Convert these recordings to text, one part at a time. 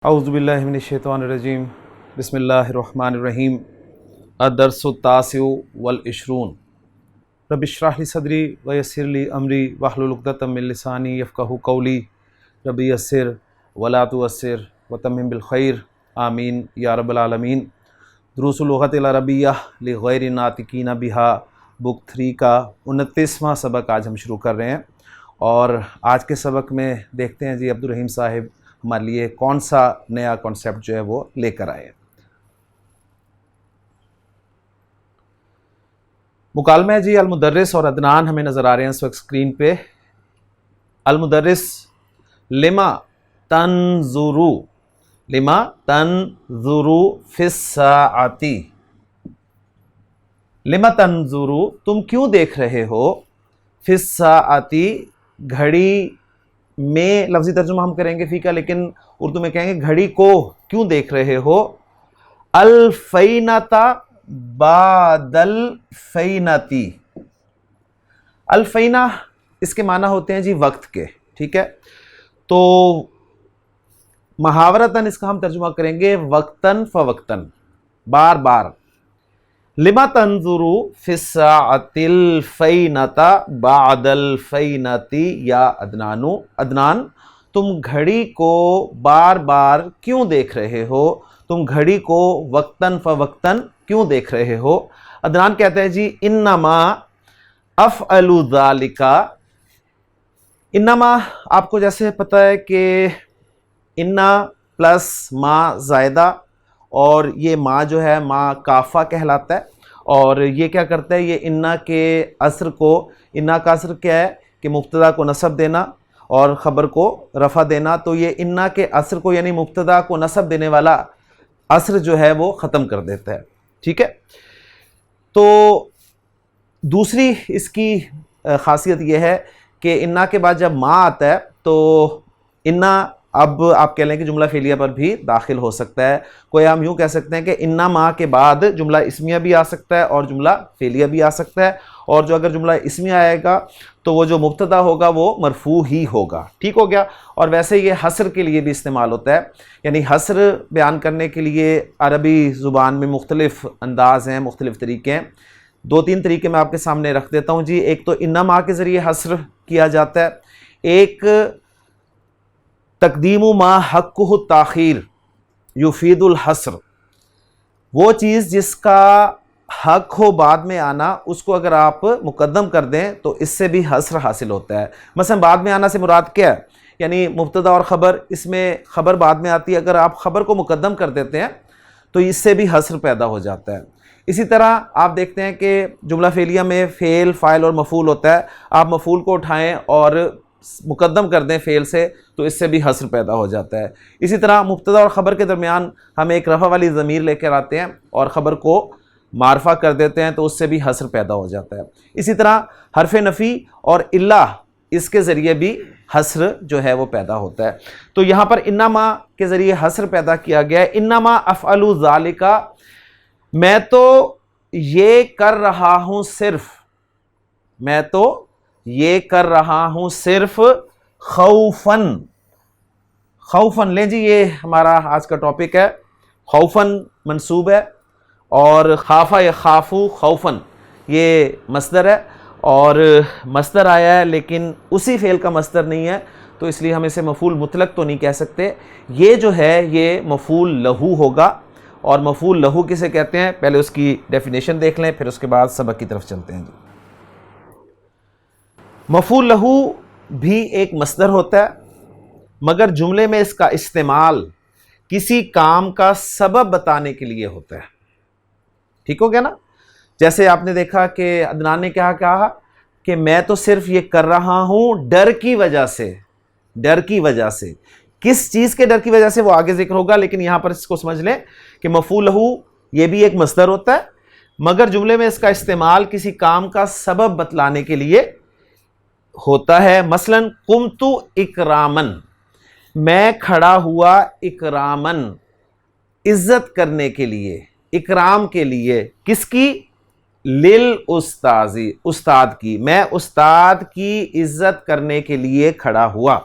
اعوذ باللہ من الشیطان الرجیم بسم اللہ الرحمن الرحیم الدرس التاسع والعشرون رب اشرح لی صدری ویسر لی امری واحلل عقدۃ من لسانی یفقہوا قولی رب یسر ولا تعسر وتمم بالخیر آمین یا رب العالمین۔ دروس اللغت العربیہ لغیر ناطقین بہا بک 3 کا 29واں سبق آج ہم شروع کر رہے ہیں، اور آج کے سبق میں دیکھتے ہیں عبد الرحیم صاحب ہمارے لیے کون سا نیا کانسیپٹ جو ہے وہ لے کر آئے۔ مکالمہ ہے المدرس اور عدنان ہمیں نظر آ رہے ہیں اس وقت اسکرین پہ۔ المدرس لما تنظرو فی الساعۃ، لما تنظرو تم کیوں دیکھ رہے ہو، فی الساعۃ گھڑی میں، لفظی ترجمہ ہم کریں گے فی کا، لیکن اردو میں کہیں گے گھڑی کو کیوں دیکھ رہے ہو، الفینۃ بعد الفینۃ۔ الفینہ اس کے معنی ہوتے ہیں وقت کے، ٹھیک ہے، تو محاورتاً اس کا ہم ترجمہ کریں گے وقتاً فوقتاً، بار بار۔ لما تنظرو فی الساعۃ الفینۃ بعد الفینۃ یا عدنانو، عدنان تم گھڑی کو بار بار کیوں دیکھ رہے ہو، تم گھڑی کو وقتاً فوقتاً کیوں دیکھ رہے ہو۔ عدنان کہتے ہیں انما افعل ذالک، انما آپ کو جیسے پتہ ہے کہ انا پلس ما زائدہ، اور یہ ما جو ہے ما کافہ کہلاتا ہے، اور یہ کیا کرتا ہے، یہ انا کے اثر کو، انا کا اثر کیا ہے کہ مبتدا کو نصب دینا اور خبر کو رفع دینا، تو یہ انا کے اثر کو یعنی مبتدا کو نصب دینے والا اثر جو ہے وہ ختم کر دیتا ہے، ٹھیک ہے۔ تو دوسری اس کی خاصیت یہ ہے کہ انا کے بعد جب ما آتا ہے تو انا اب آپ کہہ لیں کہ جملہ فعلیہ پر بھی داخل ہو سکتا ہے، کوئی ہم یوں کہہ سکتے ہیں کہ انا ما کے بعد جملہ اسمیہ بھی آ سکتا ہے اور جملہ فعلیہ بھی آ سکتا ہے، اور جو اگر جملہ اسمیہ آئے گا تو وہ جو مبتدا ہوگا وہ مرفوع ہی ہوگا، ٹھیک ہو گیا۔ اور ویسے یہ حصر کے لیے بھی استعمال ہوتا ہے، یعنی حصر بیان کرنے کے لیے عربی زبان میں مختلف انداز ہیں، مختلف طریقے ہیں۔ 2-3 طریقے میں آپ کے سامنے رکھ دیتا ہوں ایک تو انا ما کے ذریعے حصر کیا جاتا ہے، ایک تقدیم ما حقہ التاخیر یفید الحصر، وہ چیز جس کا حق ہو بعد میں آنا اس کو اگر آپ مقدم کر دیں تو اس سے بھی حصر حاصل ہوتا ہے۔ مثلا بعد میں آنا سے مراد کیا ہے، یعنی مبتدا اور خبر، اس میں خبر بعد میں آتی ہے، اگر آپ خبر کو مقدم کر دیتے ہیں تو اس سے بھی حصر پیدا ہو جاتا ہے۔ اسی طرح آپ دیکھتے ہیں کہ جملہ فعلیہ میں فعل، فاعل اور مفعول ہوتا ہے، آپ مفعول کو اٹھائیں اور مقدم کر دیں فعل سے تو اس سے بھی حصر پیدا ہو جاتا ہے۔ اسی طرح مبتدا اور خبر کے درمیان ہم ایک رفع والی ضمیر لے کر آتے ہیں اور خبر کو معرفہ کر دیتے ہیں تو اس سے بھی حصر پیدا ہو جاتا ہے۔ اسی طرح حرف نفی اور الا، اس کے ذریعے بھی حصر جو ہے وہ پیدا ہوتا ہے۔ تو یہاں پر انما کے ذریعے حصر پیدا کیا گیا ہے، انما افعل ذالک، میں تو یہ کر رہا ہوں صرف، میں تو یہ کر رہا ہوں صرف خوفاً، خوفاً لیں یہ ہمارا آج کا ٹاپک ہے، خوفاً منصوب ہے، اور خافہ یخافو خوفاً یہ مصدر ہے، اور مصدر آیا ہے لیکن اسی فعل کا مصدر نہیں ہے، تو اس لیے ہم اسے مفعول مطلق تو نہیں کہہ سکتے، یہ جو ہے یہ مفعول لہو ہوگا۔ اور مفعول لہو کسے کہتے ہیں، پہلے اس کی ڈیفینیشن دیکھ لیں پھر اس کے بعد سبق کی طرف چلتے ہیں۔ مفعول لہو بھی ایک مصدر ہوتا ہے، مگر جملے میں اس کا استعمال کسی کام کا سبب بتانے کے لیے ہوتا ہے، ٹھیک ہو گیا نا۔ جیسے آپ نے دیکھا کہ عدنان نے کیا کہا کہ میں تو صرف یہ کر رہا ہوں ڈر کی وجہ سے، ڈر کی وجہ سے، کس چیز کے ڈر کی وجہ سے وہ آگے ذکر ہوگا، لیکن یہاں پر اس کو سمجھ لیں کہ مفعول لہو یہ بھی ایک مصدر ہوتا ہے، مگر جملے میں اس کا استعمال کسی کام کا سبب بتلانے کے لیے ہوتا ہے۔ مثلا قمت اکرامن، میں کھڑا ہوا اکرامن، عزت کرنے کے لیے، اکرام کے لیے، کس کی، للاستاذ، استاد کی، میں استاد کی عزت کرنے کے لیے کھڑا ہوا۔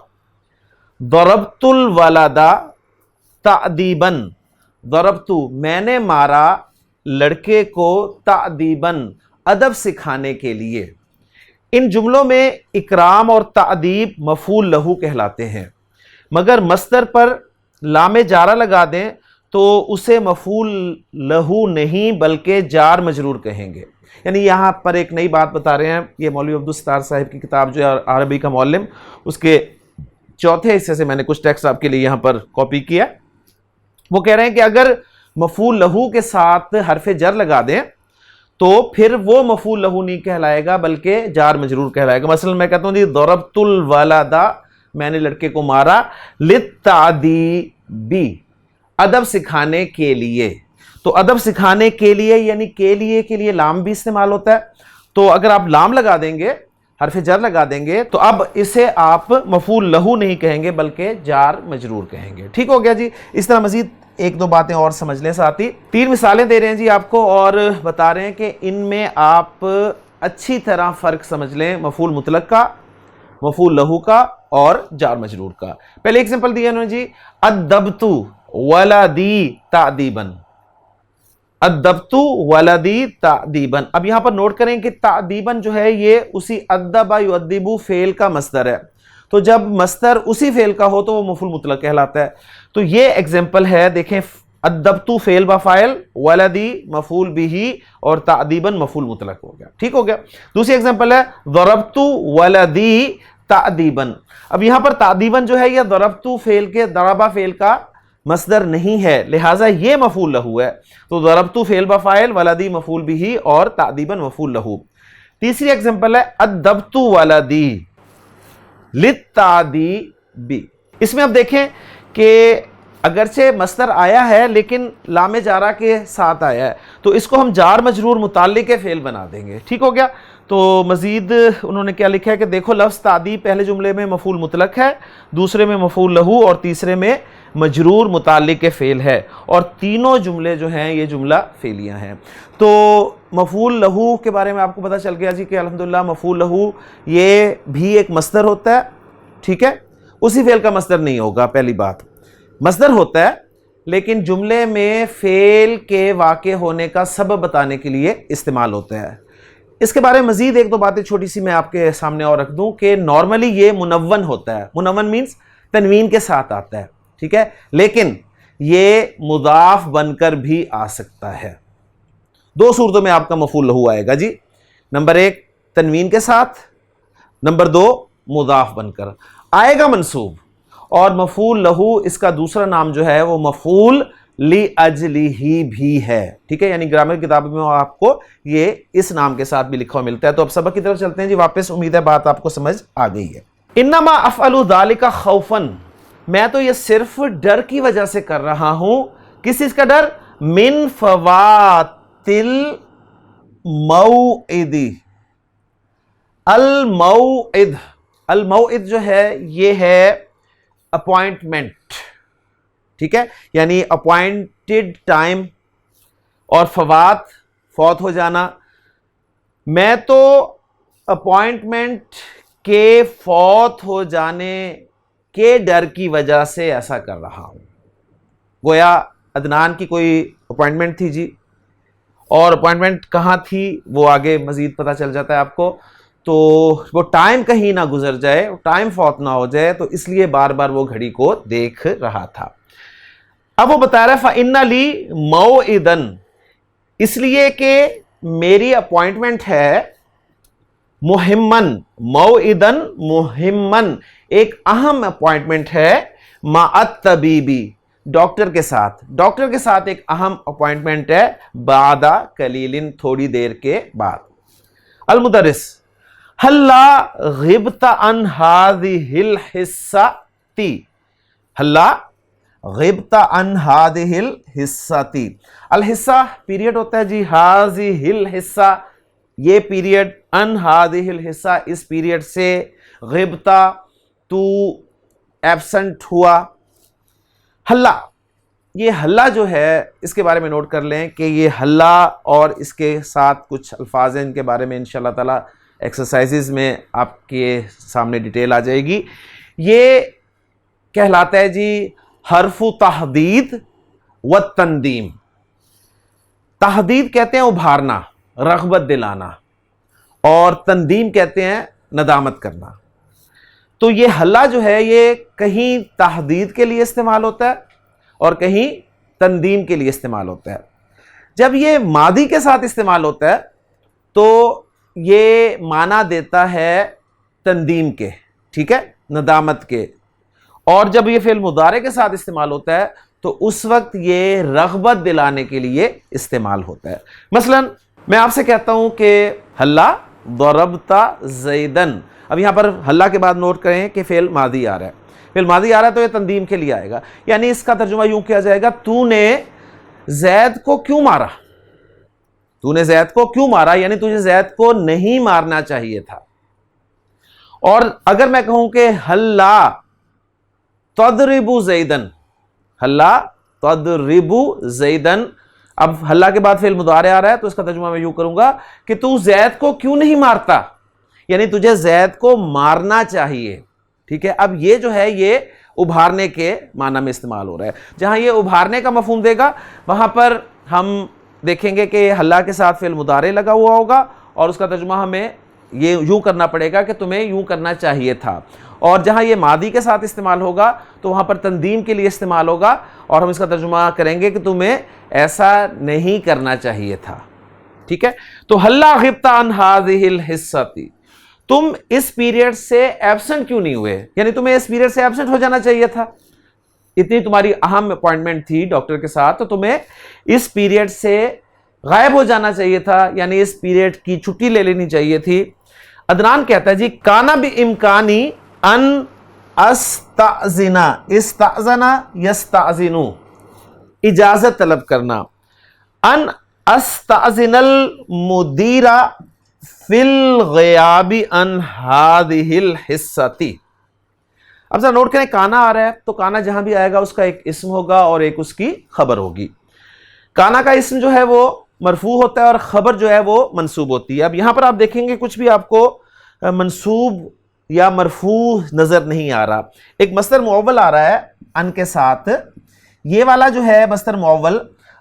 ضربت الولد، تعدیباً، ضربتو میں نے مارا لڑکے کو تعدیباً ادب سکھانے کے لیے۔ ان جملوں میں اکرام اور تعدیب مفعول لہو کہلاتے ہیں، مگر مصدر پر لام جارہ لگا دیں تو اسے مفعول لہو نہیں بلکہ جار مجرور کہیں گے۔ یعنی یہاں پر ایک نئی بات بتا رہے ہیں، یہ مولوی عبدالستار صاحب کی کتاب جو ہے عربی کا معلم، اس کے چوتھے حصے سے میں نے کچھ ٹیکسٹ آپ کے لیے یہاں پر کاپی کیا۔ وہ کہہ رہے ہیں کہ اگر مفعول لہو کے ساتھ حرف جر لگا دیں تو پھر وہ مفعول لہو نہیں کہلائے گا بلکہ جار مجرور کہلائے گا۔ مثلا میں کہتا ہوں جی ضربت الولد، میں نے لڑکے کو مارا، للتعدیبی ادب سکھانے کے لیے۔ تو ادب سکھانے کے لیے یعنی کے لیے لام بھی استعمال ہوتا ہے، تو اگر آپ لام لگا دیں گے، حرف جر لگا دیں گے، تو اب اسے آپ مفعول لہو نہیں کہیں گے بلکہ جار مجرور کہیں گے۔ ٹھیک ہو گیا جی؟ اس طرح مزید ایک دو باتیں اور سمجھ لیں ساتھی۔ 3 مثالیں دے رہے ہیں جی آپ کو اور بتا رہے ہیں کہ ان میں آپ اچھی طرح فرق سمجھ لیں مفعول مطلق کا، مفعول لہو کا اور جار مجرور کا۔ پہلے ایگزامپل دیا انہوں نے جی ادبت ولدی تعدیباً، ادبت ولدی تعدیباً۔ اب یہاں پر نوٹ کریں کہ تعدیباً جو ہے یہ اسی ادب یؤدب فعل کا مصدر ہے، تو جب مصدر اسی فعل کا ہو تو وہ مفعول مطلق کہلاتا ہے۔ تو یہ ایگزامپل ہے، دیکھیں ادبت فعل با فاعل، ولدی مفعول بھی اور تعدیباً مفعول مطلق ہو گیا۔ ٹھیک ہو گیا؟ دوسری ایگزامپل ہے ضربت ولدی تعدیباً۔ اب یہاں پر تعدیباً جو ہے یہ ضربت فعل کے ضربہ فعل کا مصدر نہیں ہے، لہٰذا یہ مفعول لہو ہے۔ تو ضربت فعل با فاعل، ولدی مفعول بھی اور تعدیباً مفعول لہو۔ تیسری ایگزامپل ہے ادبت ولدی للتعدیبی۔ اس میں اب دیکھیں کہ اگرچہ مصدر آیا ہے لیکن لام جارہ کے ساتھ آیا ہے، تو اس کو ہم جار مجرور متعلق فعل بنا دیں گے۔ ٹھیک ہو گیا؟ تو مزید انہوں نے کیا لکھا ہے کہ دیکھو لفظ تعدیب پہلے جملے میں مفعول مطلق ہے، دوسرے میں مفعول لہو اور تیسرے میں مجرور متعلق فعل ہے، اور تینوں جملے جو ہیں یہ جملہ فعلیہ ہیں۔ تو مفعول لہو کے بارے میں آپ کو پتہ چل گیا جی کہ الحمدللہ مفعول لہو یہ بھی ایک مصدر ہوتا ہے، ٹھیک ہے؟ اسی فعل کا مصدر نہیں ہوگا، پہلی بات مصدر ہوتا ہے لیکن جملے میں فعل کے واقع ہونے کا سبب بتانے کے لیے استعمال ہوتا ہے۔ اس کے بارے میں مزید ایک دو باتیں چھوٹی سی میں آپ کے سامنے اور رکھ دوں کہ نارملی یہ منون ہوتا ہے، منون مینز تنوین کے ساتھ آتا ہے، ٹھیک ہے؟ لیکن یہ مضاف بن کر بھی آ سکتا ہے۔ 2 صورتوں میں آپ کا مفعول لہو آئے گا جی، نمبر 1 تنوین کے ساتھ، نمبر 2 مضاف بن کر آئے گا منصوب، اور مفعول لہو اس کا دوسرا نام جو ہے وہ مفعول لِأَجْلِهِ بھی ہے، ٹھیک ہے؟ یعنی گرامر کتابوں میں آپ کو یہ اس نام کے ساتھ بھی لکھا ملتا ہے۔ تو اب سبق کی طرف چلتے ہیں جی واپس، امید ہے بات آپ کو سمجھ آ گئی ہے۔ انما افعل ذلك خوفا، میں تو یہ صرف ڈر کی وجہ سے کر رہا ہوں۔ کس چیز کا ڈر؟ من فوات الموعد، الموعد، الموعد جو ہے یہ ہے اپوائنٹمنٹ، ٹھیک ہے؟ یعنی اپوائنٹڈ ٹائم، اور فوات فوت ہو جانا۔ میں تو اپوائنٹمنٹ کے فوت ہو جانے کے ڈر کی وجہ سے ایسا کر رہا ہوں۔ گویا عدنان کی کوئی اپوائنٹمنٹ تھی جی، اور اپوائنٹمنٹ کہاں تھی وہ آگے مزید پتہ چل جاتا ہے آپ کو، تو وہ ٹائم کہیں نہ گزر جائے، ٹائم فوت نہ ہو جائے، تو اس لیے بار بار وہ گھڑی کو دیکھ رہا تھا۔ اب وہ بتا رہا ہے فَإِنَّ لِي مَوْعِدًا، اس لیے کہ میری اپوائنٹمنٹ ہے، مہمن، موعدن مہمن، ایک اہم اپوائنٹمنٹ ہے، مع الطبیبی، ڈاکٹر کے ساتھ، ڈاکٹر کے ساتھ ایک اہم اپوائنٹمنٹ ہے، بعد قلیل، تھوڑی دیر کے بعد۔ المدرس ہلا غبت عن هذه الحصة، ہلا غبت عن هذه الحصة، الحصہ پیریڈ ہوتا ہے جی، هذه الحصہ یہ پیریڈ، ان هذه الحصہ اس پیریڈ سے، غبت تو ایبسنٹ ہوا۔ ہلا، یہ ہلا جو ہے اس کے بارے میں نوٹ کر لیں کہ یہ ہلا اور اس کے ساتھ کچھ الفاظ ہیں، ان کے بارے میں انشاءاللہ تعالی ایکسرسائزز میں آپ کے سامنے ڈیٹیل آ جائے گی۔ یہ کہلاتا ہے جی حرف تحدید و تندیم. تحدید کہتے ہیں ابھارنا، رغبت دلانا، اور تندیم کہتے ہیں ندامت کرنا. تو یہ حلہ جو ہے یہ کہیں تحدید کے لیے استعمال ہوتا ہے اور کہیں تندیم کے لیے استعمال ہوتا ہے. جب یہ ماضی کے ساتھ استعمال ہوتا ہے تو یہ معنی دیتا ہے تندیم کے، ٹھیک ہے، ندامت کے. اور جب یہ فعل مضارع کے ساتھ استعمال ہوتا ہے تو اس وقت یہ رغبت دلانے کے لیے استعمال ہوتا ہے. مثلا میں آپ سے کہتا ہوں کہ حلہ ضربت زیدن. اب یہاں پر حلہ کے بعد نوٹ کریں کہ فعل ماضی آ رہا ہے. فعل ماضی آ رہا ہے تو یہ تندیم کے لیے آئے گا، یعنی اس کا ترجمہ یوں کیا جائے گا، تو نے زید کو کیوں مارا؟ تو نے زید کو کیوں مارا، یعنی تجھے زید کو نہیں مارنا چاہیے تھا. اور اگر میں کہوں کہ حلہ تضرب زیدن، حلہ تضرب زیدن، اب حلہ کے بعد فعل مضارع آ رہا ہے تو اس کا ترجمہ میں یوں کروں گا کہ تو زید کو کیوں نہیں مارتا، یعنی تجھے زید کو مارنا چاہیے. ٹھیک ہے، اب یہ جو ہے یہ ابھارنے کے معنی میں استعمال ہو رہا ہے. جہاں یہ ابھارنے کا مفہوم دے گا وہاں پر ہم دیکھیں گے کہ حلہ کے ساتھ فعل مضارع لگا ہوا ہوگا اور اس کا ترجمہ ہمیں یہ یوں کرنا پڑے گا کہ تمہیں یوں کرنا چاہیے تھا. اور جہاں یہ ماضی کے ساتھ استعمال ہوگا تو وہاں پر تندیم کے لیے استعمال ہوگا اور ہم اس کا ترجمہ کریں گے کہ تمہیں ایسا نہیں کرنا چاہیے تھا. ٹھیک ہے، تو حلہ غبت عن هذه الحصۃ، تم اس پیریڈ سے ایبسنٹ کیوں نہیں ہوئے، یعنی تمہیں اس پیریڈ سے ایبسنٹ ہو جانا چاہیے تھا. اتنی تمہاری اہم اپوائنٹمنٹ تھی ڈاکٹر کے ساتھ تو تمہیں اس پیریڈ سے غائب ہو جانا چاہیے تھا، یعنی اس پیریڈ کی چھٹی لے لینی چاہیے تھی. عدنان کہتا ہے جی کانا بامکانی ان استأذن، استأذن یستأذن، اجازت طلب کرنا، ان استأذن المدیر فی الغیاب عن هذه الحصۃ. اب ذرا نوٹ کریں کانا آ رہا ہے تو کانا جہاں بھی آئے گا اس کا ایک اسم ہوگا اور ایک اس کی خبر ہوگی. کانا کا اسم جو ہے وہ مرفوع ہوتا ہے اور خبر جو ہے وہ منصوب ہوتی ہے. اب یہاں پر آپ دیکھیں گے کچھ بھی آپ کو منصوب یا مرفوع نظر نہیں آ رہا. ایک مصدر معول آ رہا ہے ان کے ساتھ، یہ والا جو ہے مصدر معول،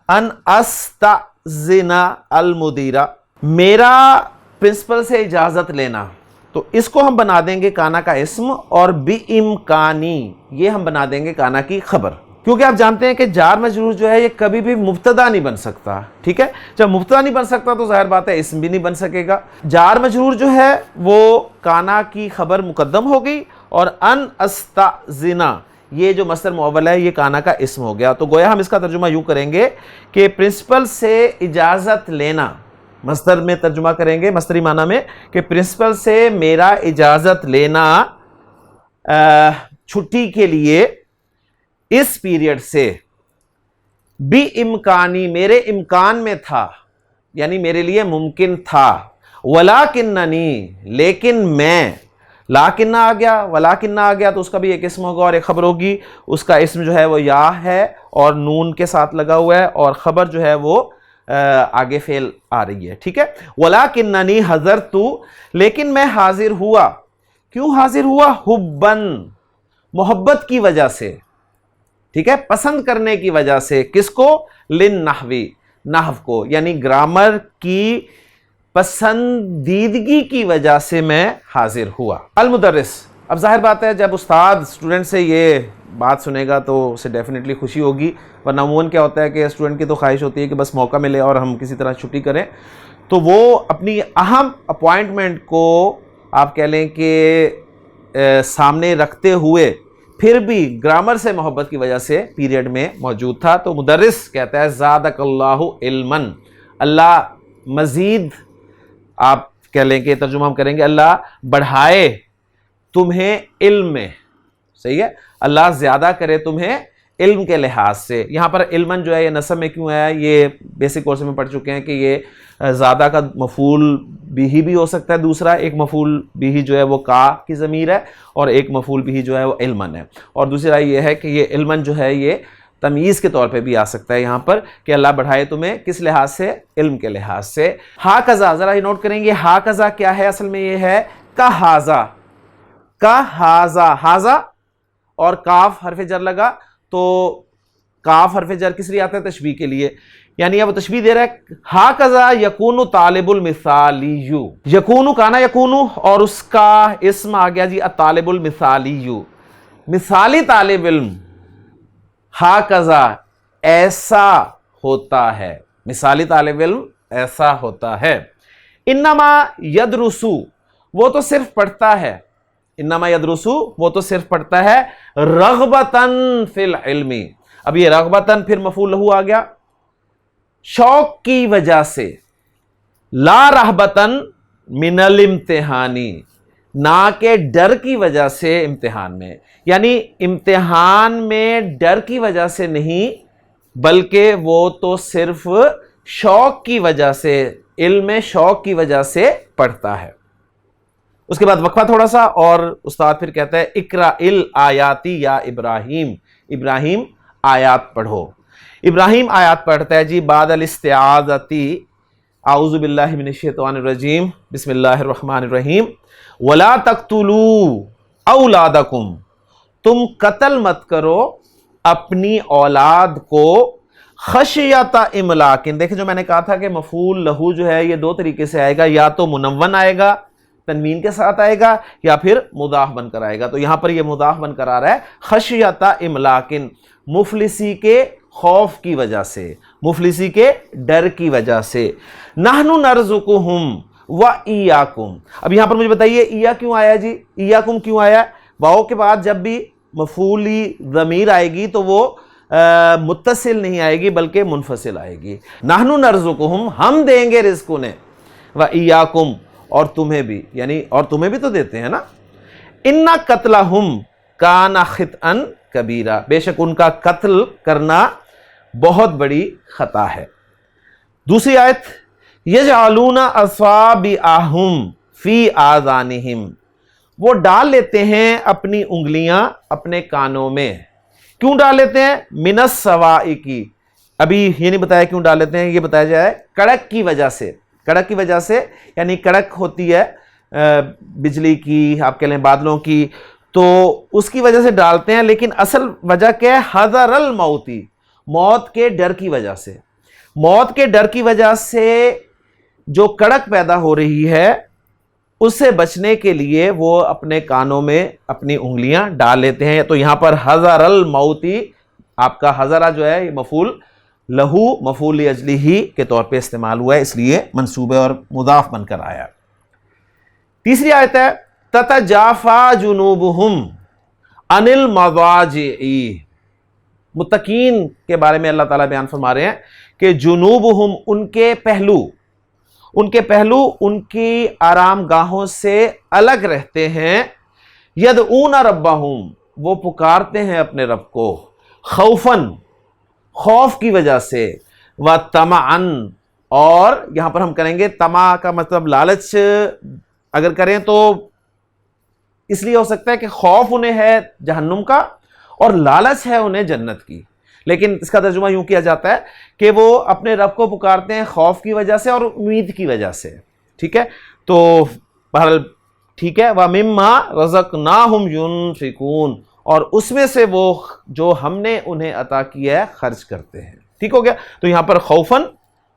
ان استأذن المدیر، میرا پرنسپل سے اجازت لینا، تو اس کو ہم بنا دیں گے کانا کا اسم، اور بامکانی یہ ہم بنا دیں گے کانا کی خبر. کیونکہ آپ جانتے ہیں کہ جار مجرور جو ہے یہ کبھی بھی مبتدا نہیں بن سکتا. ٹھیک ہے، جب مبتدا نہیں بن سکتا تو ظاہر بات ہے اسم بھی نہیں بن سکے گا. جار مجرور جو ہے وہ کانا کی خبر مقدم ہو گئی اور ان استأذن یہ جو مصدر معول ہے یہ کانا کا اسم ہو گیا. تو گویا ہم اس کا ترجمہ یوں کریں گے کہ پرنسپل سے اجازت لینا، مصدر میں ترجمہ کریں گے مصدری معنی میں کہ پرنسپل سے میرا اجازت لینا چھٹی کے لیے اس پیریڈ سے، بامکانی میرے امکان میں تھا، یعنی میرے لیے ممکن تھا، ولیکننی لیکن میں، لاکن آ گیا، ولیکن آ گیا تو اس کا بھی ایک اسم ہوگا اور ایک خبر ہوگی. اس کا اسم جو ہے وہ یا ہے اور نون کے ساتھ لگا ہوا ہے اور خبر جو ہے وہ آگے فعل آ رہی ہے. ٹھیک ہے، ولیکننی حضرت، لیکن میں حاضر ہوا. کیوں حاضر ہوا؟ حبن، محبت کی وجہ سے. ٹھیک ہے، پسند کرنے کی وجہ سے. کس کو؟ للنحوی، نحو کو، یعنی گرامر کی پسندیدگی کی وجہ سے میں حاضر ہوا. المدرس، اب ظاہر بات ہے جب استاد اسٹوڈنٹ سے یہ بات سنے گا تو اسے ڈیفینیٹلی خوشی ہوگی، ورنہ عموماً کیا ہوتا ہے کہ اسٹوڈنٹ کی تو خواہش ہوتی ہے کہ بس موقع ملے اور ہم کسی طرح چھٹی کریں. تو وہ اپنی اہم اپوائنٹمنٹ کو آپ کہہ لیں کہ سامنے رکھتے ہوئے پھر بھی گرامر سے محبت کی وجہ سے پیریڈ میں موجود تھا. تو مدرس کہتا ہے زادک اللہ علما، اللہ مزید، آپ کہہ لیں کہ ترجمہ ہم کریں گے اللہ بڑھائے تمہیں علم میں. صحیح ہے، اللہ زیادہ کرے تمہیں علم کے لحاظ سے. یہاں پر علمن جو ہے یہ نصب میں کیوں ہے، یہ بیسک کورس میں پڑھ چکے ہیں کہ یہ زیادہ کا مفعول بھی ہو سکتا ہے. دوسرا ایک مفعول بھی جو ہے وہ کا کی ضمیر ہے اور ایک مفعول بھی جو ہے وہ علمن ہے. اور دوسری رائے یہ ہے کہ یہ علمن جو ہے یہ تمیز کے طور پہ بھی آ سکتا ہے یہاں پر کہ اللہ بڑھائے تمہیں کس لحاظ سے؟ علم کے لحاظ سے. ہا کذا، ذرا یہ نوٹ کریں گے ہا کذا کیا ہے، اصل میں یہ ہے کا ہاذا، کا ہاذا، ہاذا اور کاف حرف جر لگا تو کاف حرف جر کس لیے آتا ہے؟ تشبیہ کے لیے، یعنی اب تشبیہ دے رہا ہے ہاکذا یکون طالب المثالی، یکون کانا یکون اور اس کا اسم آ گیا جی الطالب المثالی، مثالی طالب علم ہاکذا ایسا ہوتا ہے، مثالی طالب علم ایسا ہوتا ہے۔ انما یدرسو وہ تو صرف پڑھتا ہے، انما یدرسو وہ تو صرف پڑھتا ہے رغبتاً فی العلم، اب یہ رغبتاً پھر مفعول لہو آ گیا، شوق کی وجہ سے، لا رہبتاً من الامتحانی، نہ کہ ڈر کی وجہ سے امتحان میں، یعنی امتحان میں ڈر کی وجہ سے نہیں بلکہ وہ تو صرف شوق کی وجہ سے، علم میں شوق کی وجہ سے پڑھتا ہے۔ اس کے بعد وقفہ تھوڑا سا، اور استاد پھر کہتا ہے اقرا الآیاتی یا ابراہیم، ابراہیم آیات پڑھو۔ ابراہیم آیات پڑھتا ہے جی بعد الاستعاذتی، اعوذ باللہ من الشیطان الرجیم، بسم اللہ الرحمن الرحیم، ولا تقتلوا اولادکم، تم قتل مت کرو اپنی اولاد کو، خشیت املاک، دیکھیں جو میں نے کہا تھا کہ مفعول لہو جو ہے یہ دو طریقے سے آئے گا، یا تو منون آئے گا تنوین کے ساتھ آئے گا، یا پھر مضاف بن کر آئے گا، تو یہاں پر یہ مضاف بن کر آ رہا ہے خشیت املاک، مفلسی کے خوف کی وجہ سے، مفلسی کے ڈر کی وجہ سے، نحن نرزقہم وَإِيَّاكُمْ، اب یہاں پر مجھے بتائیے ایا کیوں آیا جی، ایاکم کیوں آیا؟ واؤ کے بعد جب بھی مفعولی ضمیر آئے گی تو وہ متصل نہیں آئے گی بلکہ منفصل آئے گی۔ نحن نرزقہم، ہم دیں گے رزق انہیں، وَإِيَّاكُمْ اور تمہیں بھی، یعنی اور تمہیں بھی تو دیتے ہیں نا، اِنَّ قَتْلَهُمْ كَانَ خِطْئًا کبیرہ، بے شک ان کا قتل کرنا بہت بڑی خطا ہے۔ دوسری آیت یجعلون اصابعہم فی آذانہم، وہ ڈال لیتے ہیں اپنی انگلیاں اپنے کانوں میں، کیوں ڈال لیتے ہیں؟ من الصواعق، ابھی یہ نہیں بتایا کیوں ڈال لیتے ہیں، یہ بتایا جائے کڑک کی وجہ سے، کڑک کی وجہ سے یعنی کڑک ہوتی ہے بجلی کی، آپ کہہ لیں بادلوں کی، تو اس کی وجہ سے ڈالتے ہیں، لیکن اصل وجہ کیا ہے؟ حذر الموتی، موت کے ڈر کی وجہ سے، موت کے ڈر کی وجہ سے جو کڑک پیدا ہو رہی ہے اس سے بچنے کے لیے وہ اپنے کانوں میں اپنی انگلیاں ڈال لیتے ہیں۔ تو یہاں پر حذر الموتی، آپ کا حذرہ جو ہے یہ مفعول لہو مفعول لاجلہ کے طور پہ استعمال ہوا ہے، اس لیے منصوب اور مضاف بن کر آیا۔ تیسری آیت ہے تتجافا جنوبہم عن المضاجع، متقین کے بارے میں اللہ تعالیٰ بیان فرما رہے ہیں کہ جنوبہم ان کے پہلو ان کی آرام گاہوں سے الگ رہتے ہیں، یدعون ربہم وہ پکارتے ہیں اپنے رب کو، خوفاً خوف کی وجہ سے، وطمعاً اور یہاں پر ہم کریں گے طمع کا مطلب لالچ اگر کریں تو اس لیے ہو سکتا ہے کہ خوف انہیں ہے جہنم کا اور لالچ ہے انہیں جنت کی، لیکن اس کا ترجمہ یوں کیا جاتا ہے کہ وہ اپنے رب کو پکارتے ہیں خوف کی وجہ سے اور امید کی وجہ سے، ٹھیک ہے؟ تو بہرحال ٹھیک ہے، وَمِمَّا رَزَقْنَاهُمْ يُنْفِقُونَ اور اس میں سے وہ جو ہم نے انہیں عطا کیا ہے خرچ کرتے ہیں، ٹھیک ہو گیا؟ تو یہاں پر خوفاً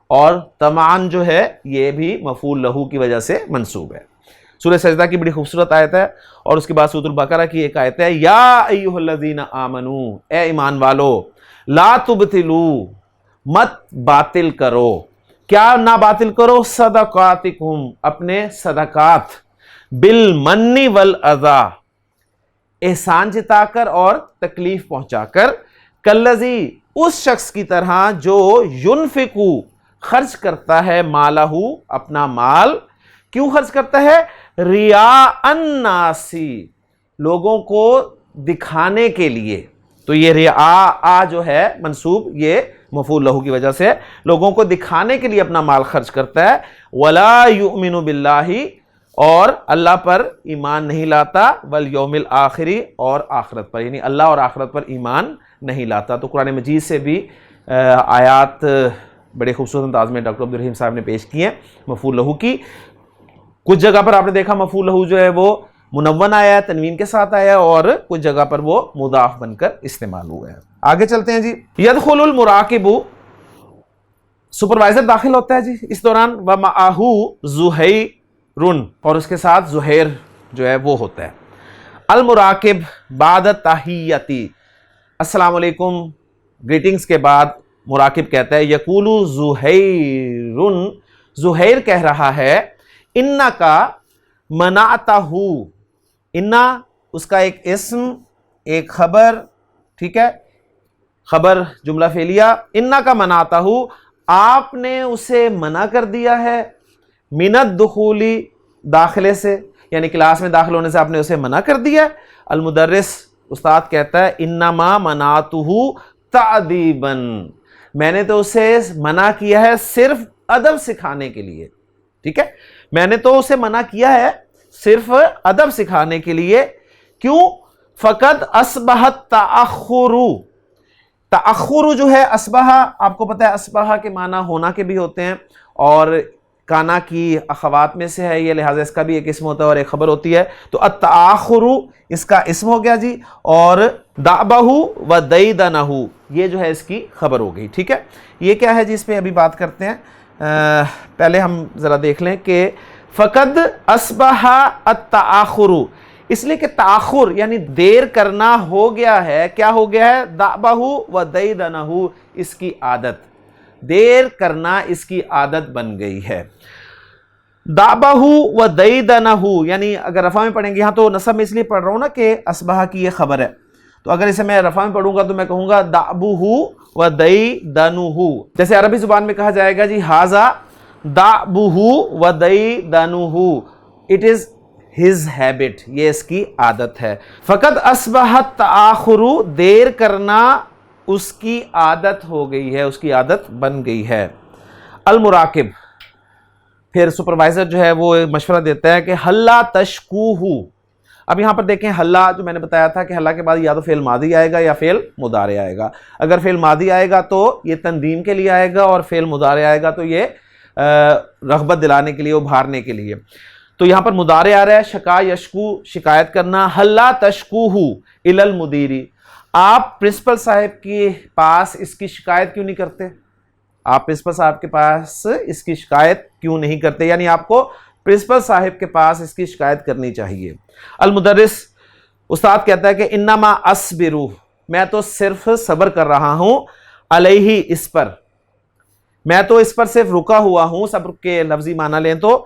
اور طمعاً جو ہے یہ بھی مفعول لہو کی وجہ سے منصوب ہے۔ سورہ سجدہ کی بڑی خوبصورت آیت ہے، اور اس کے بعد سورۃ البقرہ کی ایک آیت ہے یا ایھا الذین آمنو، اے ایمان والو، لا تبطلوا مت باطل کرو، کیا نہ باطل کرو؟ صدقاتکم اپنے صدقات، بالمن والاذی احسان جتا کر اور تکلیف پہنچا کر، کالذی اس شخص کی طرح جو ینفقو خرچ کرتا ہے مالہ اپنا مال، کیوں خرچ کرتا ہے؟ ریا الناس لوگوں کو دکھانے کے لیے، تو یہ ریا جو ہے منصوب یہ مفعول لہو کی وجہ سے لوگوں کو دکھانے کے لیے اپنا مال خرچ کرتا ہے، ولا یؤمن باللہ اور اللہ پر ایمان نہیں لاتا، والیوم الآخر اور آخرت پر، یعنی اللہ اور آخرت پر ایمان نہیں لاتا۔ تو قرآن مجید سے بھی آیات بڑے خوبصورت انداز میں ڈاکٹر عبدالرحیم صاحب نے پیش کی ہیں مفعول لہو کی۔ کچھ جگہ پر آپ نے دیکھا مفعول لہو جو ہے وہ منون آیا ہے, تنوین کے ساتھ آیا ہے, اور کچھ جگہ پر وہ مضاف بن کر استعمال ہوا ہے. آگے چلتے ہیں جی. یدخل المراقب, سپروائزر داخل ہوتا ہے جی اس دوران, ومعہ زہیر, اور اس کے ساتھ زہیر جو ہے وہ ہوتا ہے. المراقب بعد تحیتی, السلام علیکم گریٹنگز کے بعد مراقب کہتا ہے یقول زہیر, زہیر کہہ رہا ہے انکا منعتہ, انا اس کا ایک اسم ایک خبر, ٹھیک ہے, خبر جملہ فعلیہ, انکا منعتہ آپ نے اسے منع کر دیا ہے, من الدخول داخلے سے, یعنی کلاس میں داخل ہونے سے آپ نے اسے منع کر دیا ہے. المدرس استاد کہتا ہے انما منعتہ تعدیبا, میں نے تو اسے منع کیا ہے صرف ادب سکھانے کے لیے, ٹھیک ہے, میں نے تو اسے منع کیا ہے صرف ادب سکھانے کے لیے. کیوں؟ فقد اصبح التأخر, تأخر جو ہے اصبح, آپ کو پتہ ہے اصبح کے معنی ہونا کے بھی ہوتے ہیں, اور کانا کی اخوات میں سے ہے یہ, لہٰذا اس کا بھی ایک اسم ہوتا ہے اور ایک خبر ہوتی ہے. تو التأخر اس کا اسم ہو گیا جی, اور دعبہ و دیدنہ یہ جو ہے اس کی خبر ہو گئی, ٹھیک ہے. یہ کیا ہے جی, اس پہ ابھی بات کرتے ہیں. پہلے ہم ذرا دیکھ لیں کہ فقد اصبح التأخر, اس لیے کہ تاخر یعنی دیر کرنا ہو گیا ہے. کیا ہو گیا ہے؟ دعبہ و دیدنہ, اس کی عادت, دیر کرنا اس کی عادت بن گئی ہے. دعبہ و دیدنہ, یعنی اگر رفع میں پڑھیں گے, یہاں تو نصب میں اس لیے پڑھ رہا ہوں نا کہ اصبح کی یہ خبر ہے, تو اگر اسے میں رفع میں پڑھوں گا تو میں کہوں گا دعبہ و دیدنہ, جیسے عربی زبان میں کہا جائے گا جی ھذا دعبہ و دیدنہ, اٹ از his habit, یہ اس کی عادت ہے. فقد اصبح التآخر, دیر کرنا اس کی عادت ہو گئی ہے, اس کی عادت بن گئی ہے. المراقب, پھر سپروائزر جو ہے وہ مشورہ دیتا ہے کہ حلا تشکوہ. اب یہاں پر دیکھیں حلا, جو میں نے بتایا تھا کہ حلا کے بعد یا تو فعل ماضی آئے گا یا فعل مضارع آئے گا. اگر فعل ماضی آئے گا تو یہ تندیم کے لیے آئے گا, اور فعل مضارع آئے گا تو یہ رغبت دلانے کے لیے, ابھارنے کے لیے. تو یہاں پر مضارع آ رہا ہے شکا یشکو, شکایت کرنا. حلا تشکوہ الی المدیر, آپ پرنسپل صاحب کے پاس اس کی شکایت کیوں نہیں کرتے؟ آپ پرنسپل صاحب کے پاس اس کی شکایت کیوں نہیں کرتے, یعنی آپ کو پرنسپل صاحب کے پاس اس کی شکایت کرنی چاہیے. المدرس استاد کہتا ہے کہ انما اصبر, میں تو صرف صبر کر رہا ہوں, علیہ اس پر, میں تو اس پر صرف رکا ہوا ہوں. صبر کے لفظی معنی لیں تو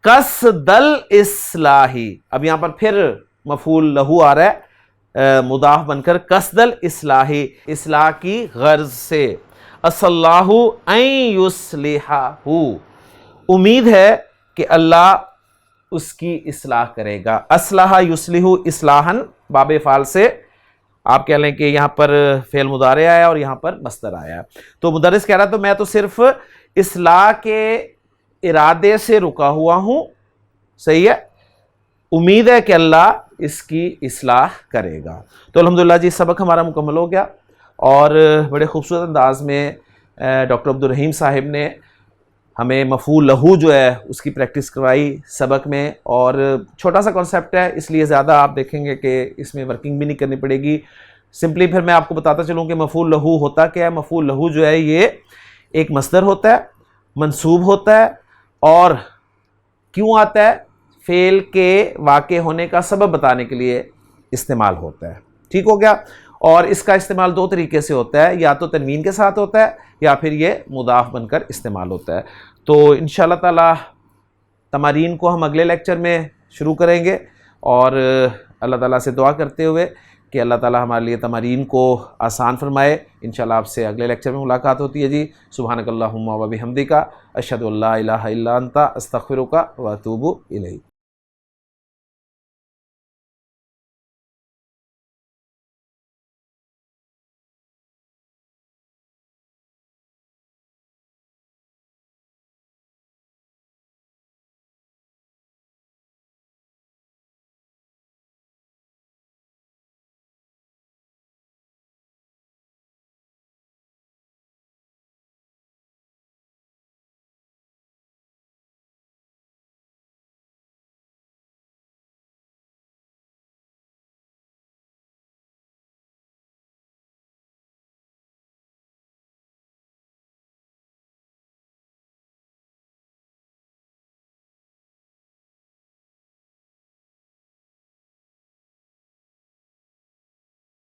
قصد الاصلاحی, اب یہاں پر پھر مفعول لہو آ رہا ہے مضاف بن کر, قصد الاصلاحی, اصلاح کی غرض سے. اصلاح ان یصلحہ, امید ہے کہ اللہ اس کی اصلاح کرے گا. اصلح یصلح اصلاحا, باب فعل سے آپ کہہ لیں کہ یہاں پر فعل مضارع آیا اور یہاں پر مصدر آیا. تو مدرس کہہ رہا تو میں تو صرف اصلاح کے ارادے سے رکا ہوا ہوں, صحیح ہے, امید ہے کہ اللہ اس کی اصلاح کرے گا. تو الحمدللہ جی سبق ہمارا مکمل ہو گیا, اور بڑے خوبصورت انداز میں ڈاکٹر عبدالرحیم صاحب نے ہمیں مفعول لہو جو ہے اس کی پریکٹس کروائی سبق میں. اور چھوٹا سا کانسیپٹ ہے, اس لیے زیادہ آپ دیکھیں گے کہ اس میں ورکنگ بھی نہیں کرنی پڑے گی. سمپلی پھر میں آپ کو بتاتا چلوں کہ مفعول لہو ہوتا کیا ہے. مفعول لہو جو ہے یہ ایک مصدر ہوتا ہے, منصوب ہوتا ہے, اور کیوں آتا ہے؟ فعل کے واقع ہونے کا سبب بتانے کے لیے استعمال ہوتا ہے. ٹھیک ہو گیا. اور اس کا استعمال دو طریقے سے ہوتا ہے, یا تو تنوین کے ساتھ ہوتا ہے یا پھر یہ مضاف بن کر استعمال ہوتا ہے. تو انشاءاللہ تعالی تمارین کو ہم اگلے لیکچر میں شروع کریں گے, اور اللہ تعالیٰ سے دعا کرتے ہوئے کہ اللہ تعالیٰ ہمارے لیے تمارین کو آسان فرمائے. انشاءاللہ آپ سے اگلے لیکچر میں ملاقات ہوتی ہے جی. سبحانک اللہم و بحمدک, اشہد ان لا الہ الا انت, استغفرک و اتوب الیک.